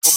Hey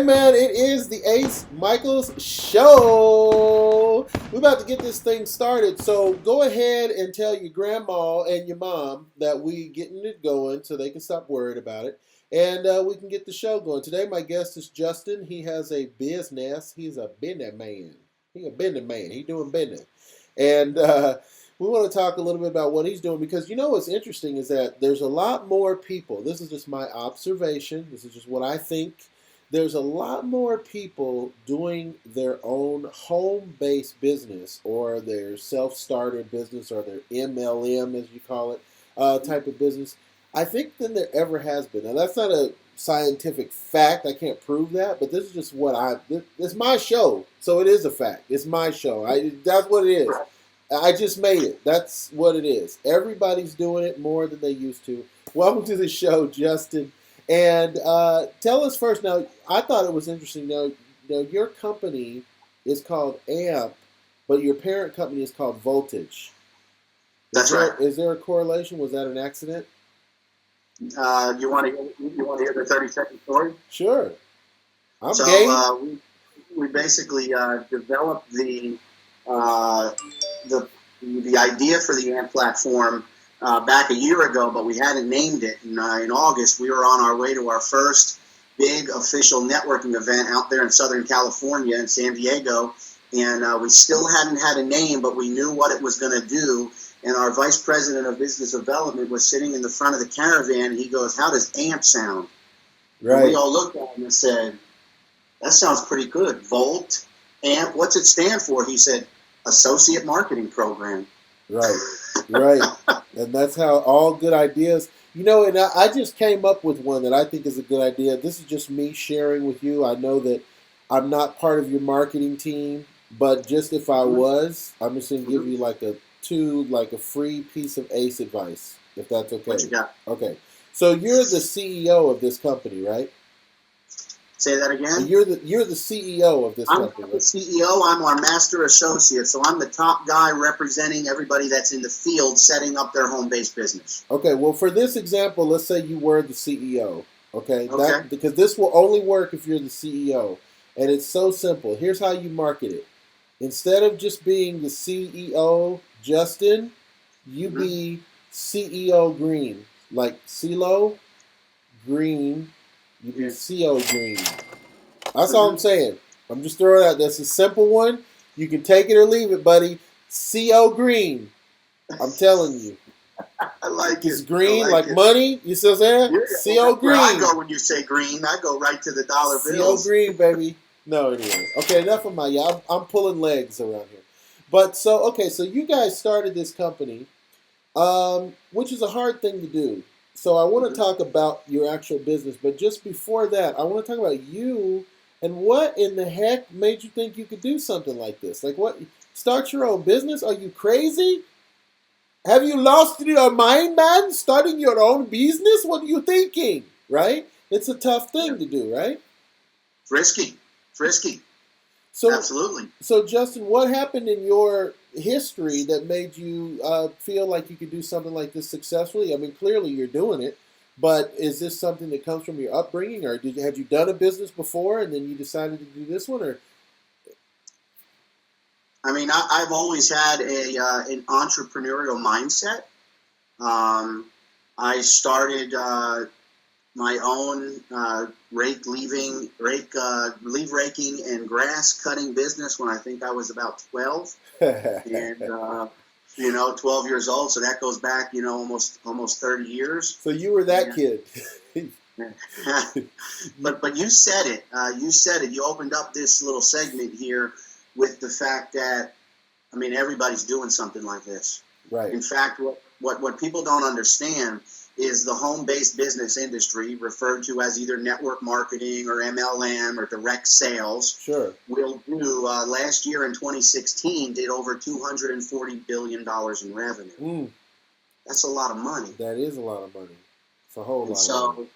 man, it is the Ace Micheals Show. We're about to get this thing started, so go ahead and tell your grandma and your mom that we getting it going, so they can stop worried about it, and we can get the show going. Today, my guest is Justin. He has a business. He's a business man. He a business man. He doing business, and we want to talk a little bit about what he's doing because you know what's interesting is that there's a lot more people. This is just my observation. This is just what I think. There's a lot more people doing their own home-based business or their self-starter business or their MLM, as you call it, type of business, I think, than there ever has been. Now, that's not a scientific fact. I can't prove that, but this is just it's my show, so it is a fact. It's my show. That's what it is. I just made it. That's what it is. Everybody's doing it more than they used to. Welcome to the show, Justin. And tell us first. Now, I thought it was interesting. Now, your company is called AMP, but your parent company is called Voltage. That's right. Is there a correlation? Was that an accident? You want to hear the 30-second story? Sure. I'm so game. We basically developed the idea for the AMP platform back a year ago, but we hadn't named it. In August, we were on our way to our first big official networking event out there in Southern California in San Diego, and we still hadn't had a name, but we knew what it was going to do. And our vice president of business development was sitting in the front of the caravan, and he goes, "How does AMP sound?" Right. And we all looked at him and said, "That sounds pretty good. Volt, AMP, what's it stand for?" He said, "Associate Marketing Program." Right. Right. And that's how all good ideas, and I just came up with one that I think is a good idea. This is just me sharing with you. I know that I'm not part of your marketing team, but just if I was, I'm just going to give you like a free piece of ACE advice, if that's okay. What you got? Okay. So you're the CEO of this company, right? Say that again? You're the CEO of this company. I'm the CEO. I'm our master associate, so I'm the top guy representing everybody that's in the field setting up their home-based business. Okay, well, for this example, let's say you were the CEO, okay? Okay. Because this will only work if you're the CEO, and it's so simple. Here's how you market it. Instead of just being the CEO, Justin, you be CEO Green, like CeeLo Green. You do CO Green. That's all I'm saying. I'm just throwing it out. That's a simple one. You can take it or leave it, buddy. CO Green. I'm telling you. I like it. It's green, like money. You see what I'm saying? Yeah. CO Green. I go when you say green. I go right to the dollar bills. CO Green, baby. No, anyway. Okay, enough of my I'm pulling legs around here. But so you guys started this company, which is a hard thing to do. So I want to talk about your actual business, but just before that, I want to talk about you and what in the heck made you think you could do something like this? Like what? Start your own business? Are you crazy? Have you lost your mind, man? Starting your own business? What are you thinking? Right? It's a tough thing to do, right? Frisky. So, absolutely. So, Justin, what happened in your history that made you feel like you could do something like this successfully? I mean, clearly you're doing it, but is this something that comes from your upbringing, or have you done a business before and then you decided to do this one? Or I mean, I've always had an entrepreneurial mindset. I started my own leaf raking and grass cutting business when I think I was about 12, and 12 years old. So that goes back, almost 30 years. So you were that kid. But you said it. You opened up this little segment here with the fact that, everybody's doing something like this. Right. In fact, what people don't understand is the home-based business industry, referred to as either network marketing or MLM or direct sales. Sure. Will do, last year in 2016, did over $240 billion in revenue. That's a lot of money. That is a lot of money. It's a whole lot of money.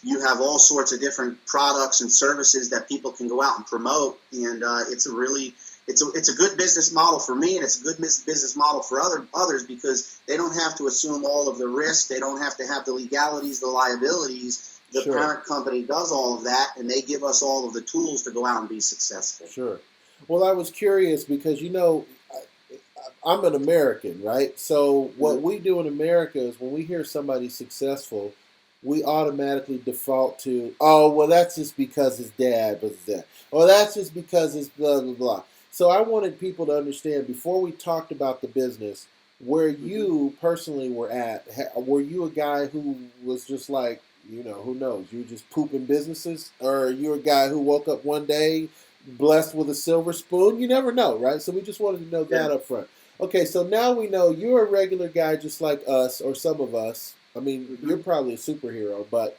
You have all sorts of different products and services that people can go out and promote, and it's a good business model for me, and it's a good business model for others because they don't have to assume all of the risk. They don't have to have the legalities, the liabilities. The parent company does all of that, and they give us all of the tools to go out and be successful. Sure. Well, I was curious because, I'm an American, right? So what we do in America is when we hear somebody successful, we automatically default to, oh, well, that's just because his dad was that. Or that's just because it's blah, blah, blah. So I wanted people to understand, before we talked about the business, where you personally were at. Were you a guy who was just like, who knows, you were just pooping businesses? Or you were a guy who woke up one day blessed with a silver spoon? You never know, right? So we just wanted to know that up front. Okay, so now we know you're a regular guy just like us, or some of us. I mean, you're probably a superhero, but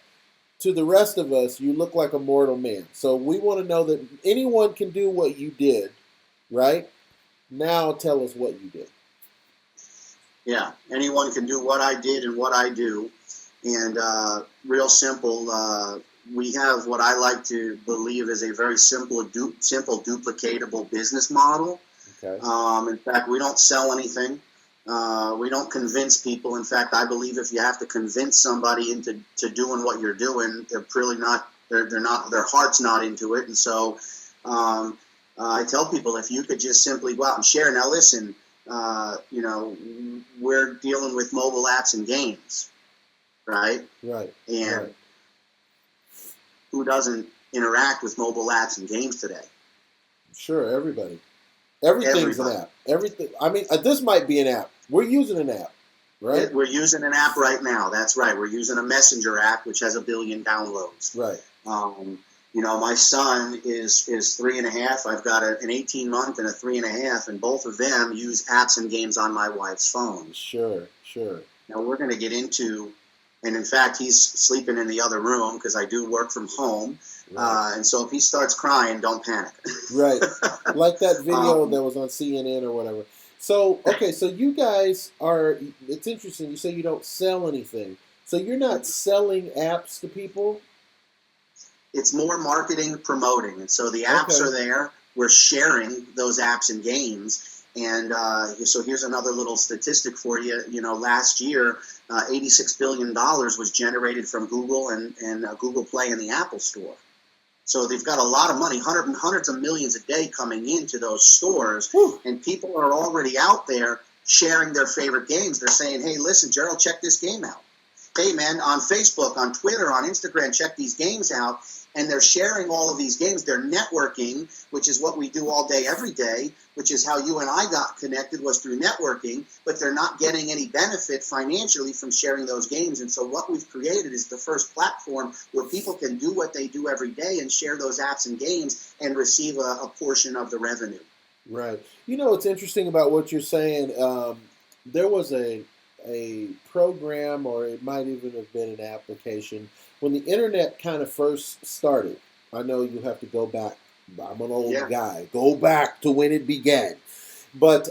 to the rest of us, you look like a mortal man. So we want to know that anyone can do what you did, right? Now tell us what you did. Yeah, anyone can do what I did and what I do. And real simple, we have what I like to believe is a very simple, duplicatable business model. Okay. In fact, we don't sell anything. We don't convince people. In fact, I believe if you have to convince somebody into doing what you're doing, they're really not. They're not. Their heart's not into it. And so, I tell people, if you could just simply go out and share. Now, listen. We're dealing with mobile apps and games, right? Right. And who doesn't interact with mobile apps and games today? Sure, everybody. Everything's an app. Everything. I mean, this might be an app. We're using an app, right? We're using an app right now. That's right. We're using a messenger app, which has 1 billion downloads. Right. My son is 3.5. I've got an 18-month and a 3.5, and both of them use apps and games on my wife's phone. Sure. Now, we're going to get into, and in fact, he's sleeping in the other room because I do work from home. Right. And so if he starts crying, don't panic. Right. Like that video that was on CNN or whatever. So, okay, so you guys it's interesting. You say you don't sell anything. So you're not selling apps to people? It's more marketing, promoting. And so the apps are there. We're sharing those apps and games. And so here's another little statistic for you. Last year, $86 billion was generated from Google and Google Play and the Apple Store. So they've got a lot of money, hundreds of millions a day coming into those stores. Whew. And people are already out there sharing their favorite games. They're saying, hey, listen, Gerald, check this game out. Hey, man, on Facebook, on Twitter, on Instagram, check these games out. And they're sharing all of these games. They're networking, which is what we do all day, every day, which is how you and I got connected, was through networking. But they're not getting any benefit financially from sharing those games. And so what we've created is the first platform where people can do what they do every day and share those apps and games and receive a portion of the revenue. Right. What's interesting about what you're saying, there was a program, or it might even have been an application, when the internet kind of first started. I know you have to go back. I'm an old guy. Go back to when it began. But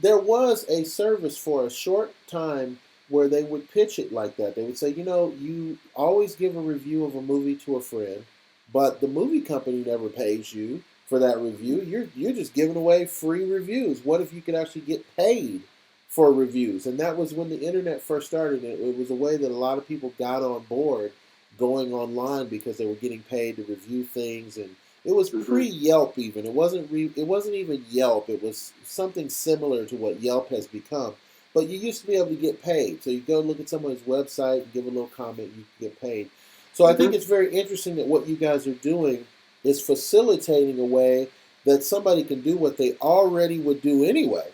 there was a service for a short time where they would pitch it like that. They would say, you always give a review of a movie to a friend, but the movie company never pays you for that review. You're just giving away free reviews. What if you could actually get paid for reviews? And that was when the internet first started. It was a way that a lot of people got on board going online because they were getting paid to review things. And it was pre-Yelp even. It wasn't even Yelp. It was something similar to what Yelp has become. But you used to be able to get paid. So you go look at someone's website and give a little comment, you can get paid. So I think it's very interesting that what you guys are doing is facilitating a way that somebody can do what they already would do anyway.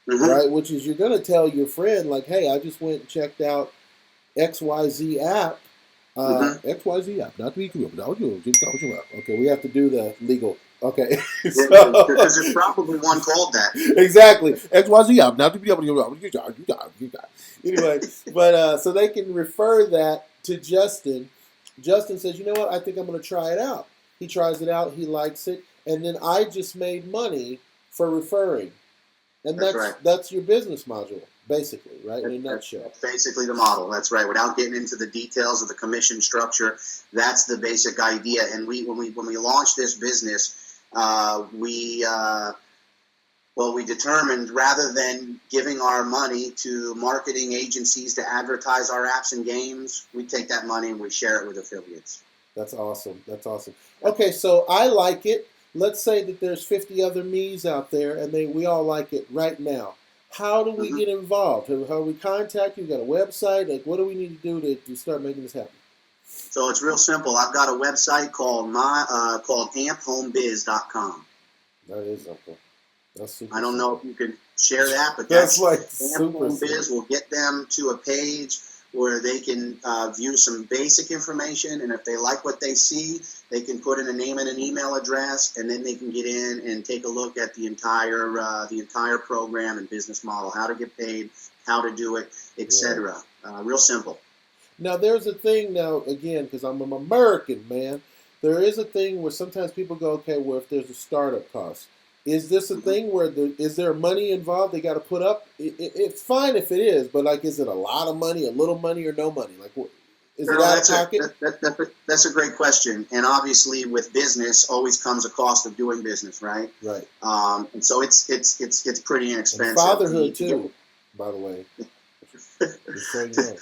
Right, which is you're going to tell your friend, like, hey, I just went and checked out XYZ app. XYZ app, not to be confused. Okay, we have to do the legal. Okay, so Because there's probably one called that. exactly. XYZ app, not to be able to you got. Anyway, but so they can refer that to Justin. Justin says, you know what? I think I'm going to try it out. He tries it out. He likes it, and then I just made money for referring, and That's right. that's your business module, basically, right? In a That's nutshell. basically the model. That's right. Without getting into the details of the commission structure, that's the basic idea. And when we launched this business, we determined rather than giving our money to marketing agencies to advertise our apps and games, we take that money and we share it with affiliates. That's awesome. That's awesome. Okay, so I like it. Let's say that there's 50 other me's out there, and we all like it right now. How do we get involved? How do we contact you? You got a website? Like, what do we need to do to start making this happen? So it's real simple. I've got a website called amphomebiz.com. That is simple. That's super. I don't know if you can share that, but that's like Amp Home Biz will get them to a page where they can view some basic information, and if they like what they see, they can put in a name and an email address, and then they can get in and take a look at the entire program and business model, how to get paid, how to do it, etc. Real simple. Now, there's a thing now, again, because I'm an American, man, there is a thing where sometimes people go, okay, well, if there's a startup cost, is this a thing where is there money involved they got to put up? It's fine if it is, but like, is it a lot of money, a little money, or no money? Like, is it out of pocket? That's a great question, and obviously, with business, always comes a cost of doing business, right? Right. And so it's pretty inexpensive. And fatherhood too, by the way. So you know.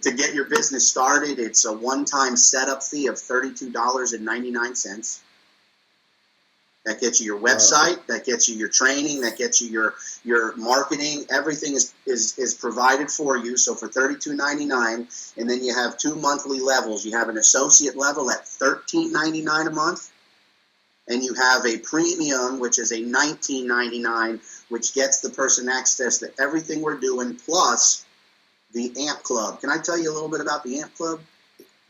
To get your business started, it's a one-time setup fee of $32.99. That gets you your website, that gets you your training, that gets you your marketing. Everything is provided for you. So for $32.99, and then you have 2 monthly levels. You have an associate level at $13.99 a month, and you have a premium, which is a $19.99, which gets the person access to everything we're doing, plus the AMP Club. Can I tell you a little bit about the AMP Club?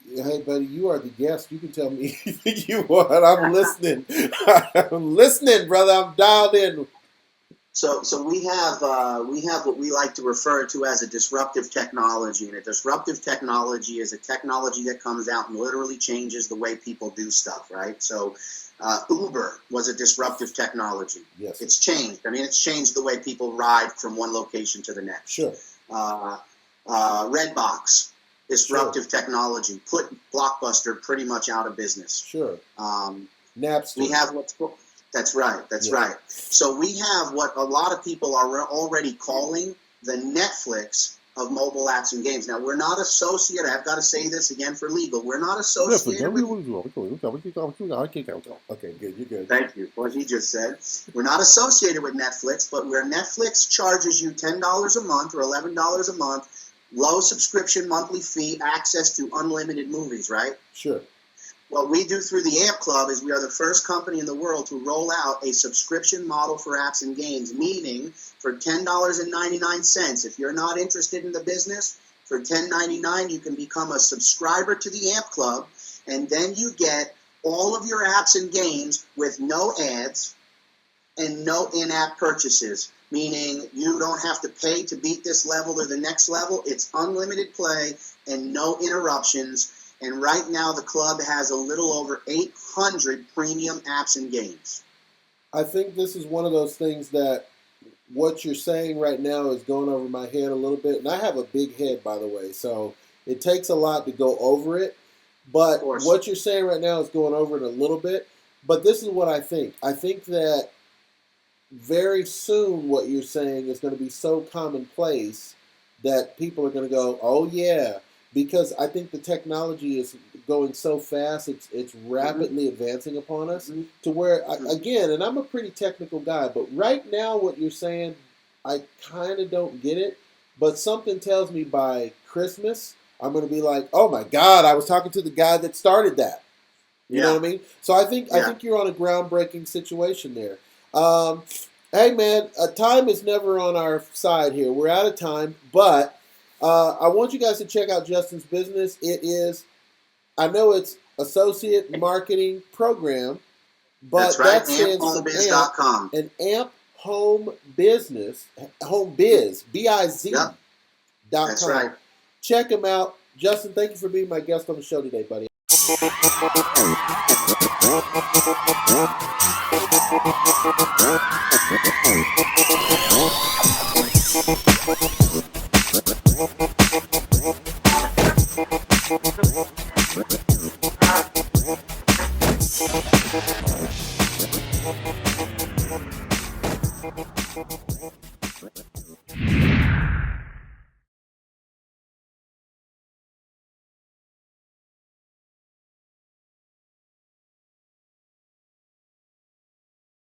Hey, buddy, you are the guest. You can tell me anything you want. I'm listening. I'm listening, brother. I'm dialed in. So we have what we like to refer to as a disruptive technology, and a disruptive technology is a technology that comes out and literally changes the way people do stuff, right? So Uber was a disruptive technology. Yes. It's changed. I mean, it's changed the way people ride from one location to the next. Sure. Redbox. Disruptive technology put Blockbuster pretty much out of business. Sure. Napster. We have that's right. Right. So we have what a lot of people are already calling the Netflix of mobile apps and games. Now, we're not associated. I've got to say this again for legal. We're not associated with. Okay, good. You're good. Thank you. What he just said. We're not associated with Netflix, but where Netflix charges you $10 a month or $11 a month. Low subscription monthly fee, access to unlimited movies, right? Sure. What we do through the AMP Club is we are the first company in the world to roll out a subscription model for apps and games, meaning for $10.99, if you're not interested in the business, for $10.99 you can become a subscriber to the AMP Club, and then you get all of your apps and games with no ads and no in-app purchases. Meaning you don't have to pay to beat this level or the next level. It's unlimited play and no interruptions. And right now the club has a little over 800 premium apps and games. I think this is one of those things that what you're saying right now is going over my head a little bit. And I have a big head, by the way, so it takes a lot to go over it. But what you're saying right now is going over it a little bit. But this is what I think. I think that very soon what you're saying is going to be so commonplace that people are going to go, oh yeah, because I think the technology is going so fast, it's rapidly advancing upon us to where, again, and I'm a pretty technical guy, but right now what you're saying, I kind of don't get it, but something tells me by Christmas, I'm going to be like, oh my God, I was talking to the guy that started that. You know what I mean? So I think you're on a groundbreaking situation there. Hey man, time is never on our side here. We're out of time, but I want you guys to check out Justin's business. It is I know it's Associate Marketing Program, That's but right. that stands for AMP, AmpHomeBiz.com. and AMP Home Business, Home Biz, B-I-Z. Yep. That's .com. right. Check them out. Justin, thank you for being my guest on the show today, buddy.